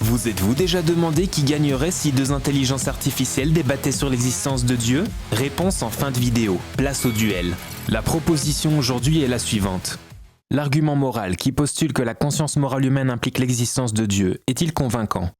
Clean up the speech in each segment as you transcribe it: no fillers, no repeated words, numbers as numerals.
Vous êtes-vous déjà demandé qui gagnerait si deux intelligences artificielles débattaient sur l'existence de Dieu? Réponse en fin de vidéo. Place au duel. La proposition aujourd'hui est la suivante. L'argument moral qui postule que la conscience morale humaine implique l'existence de Dieu est-il convaincant?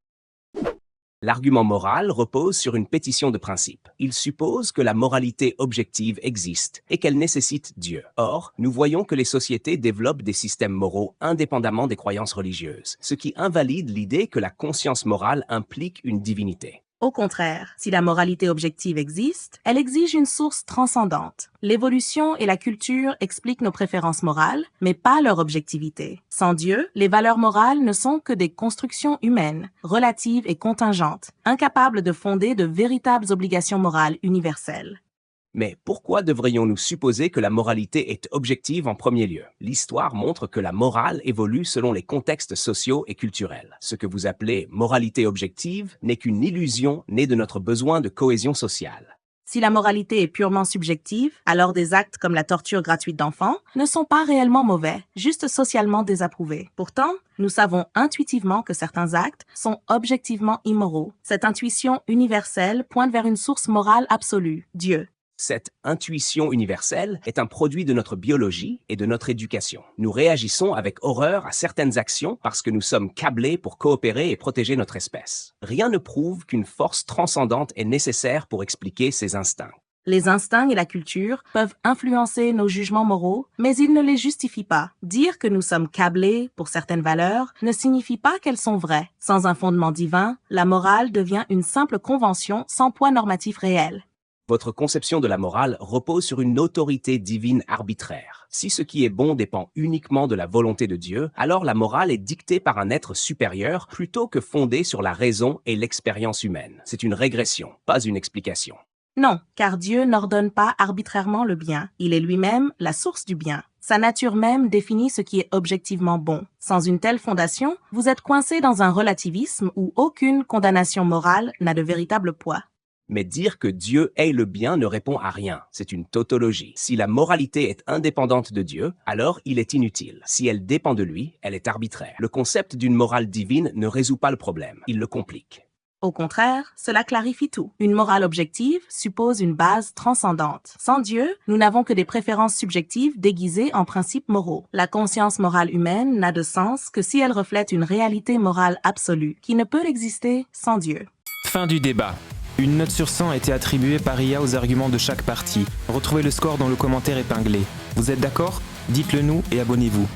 L'argument moral repose sur une pétition de principe. Il suppose que la moralité objective existe et qu'elle nécessite Dieu. Or, nous voyons que les sociétés développent des systèmes moraux indépendamment des croyances religieuses, ce qui invalide l'idée que la conscience morale implique une divinité. Au contraire, si la moralité objective existe, elle exige une source transcendante. L'évolution et la culture expliquent nos préférences morales, mais pas leur objectivité. Sans Dieu, les valeurs morales ne sont que des constructions humaines, relatives et contingentes, incapables de fonder de véritables obligations morales universelles. Mais pourquoi devrions-nous supposer que la moralité est objective en premier lieu? L'histoire montre que la morale évolue selon les contextes sociaux et culturels. Ce que vous appelez moralité objective n'est qu'une illusion née de notre besoin de cohésion sociale. Si la moralité est purement subjective, alors des actes comme la torture gratuite d'enfants ne sont pas réellement mauvais, juste socialement désapprouvés. Pourtant, nous savons intuitivement que certains actes sont objectivement immoraux. Cette intuition universelle pointe vers une source morale absolue, Dieu. Cette intuition universelle est un produit de notre biologie et de notre éducation. Nous réagissons avec horreur à certaines actions parce que nous sommes câblés pour coopérer et protéger notre espèce. Rien ne prouve qu'une force transcendante est nécessaire pour expliquer ces instincts. Les instincts et la culture peuvent influencer nos jugements moraux, mais ils ne les justifient pas. Dire que nous sommes câblés pour certaines valeurs ne signifie pas qu'elles sont vraies. Sans un fondement divin, la morale devient une simple convention sans poids normatif réel. Votre conception de la morale repose sur une autorité divine arbitraire. Si ce qui est bon dépend uniquement de la volonté de Dieu, alors la morale est dictée par un être supérieur plutôt que fondée sur la raison et l'expérience humaine. C'est une régression, pas une explication. Non, car Dieu n'ordonne pas arbitrairement le bien. Il est lui-même la source du bien. Sa nature même définit ce qui est objectivement bon. Sans une telle fondation, vous êtes coincé dans un relativisme où aucune condamnation morale n'a de véritable poids. Mais dire que Dieu est le bien ne répond à rien. C'est une tautologie. Si la moralité est indépendante de Dieu, alors il est inutile. Si elle dépend de lui, elle est arbitraire. Le concept d'une morale divine ne résout pas le problème. Il le complique. Au contraire, cela clarifie tout. Une morale objective suppose une base transcendante. Sans Dieu, nous n'avons que des préférences subjectives déguisées en principes moraux. La conscience morale humaine n'a de sens que si elle reflète une réalité morale absolue, qui ne peut exister sans Dieu. Fin du débat. Une note sur 100 a été attribuée par IA aux arguments de chaque partie. Retrouvez le score dans le commentaire épinglé. Vous êtes d'accord? Dites-le nous et abonnez-vous.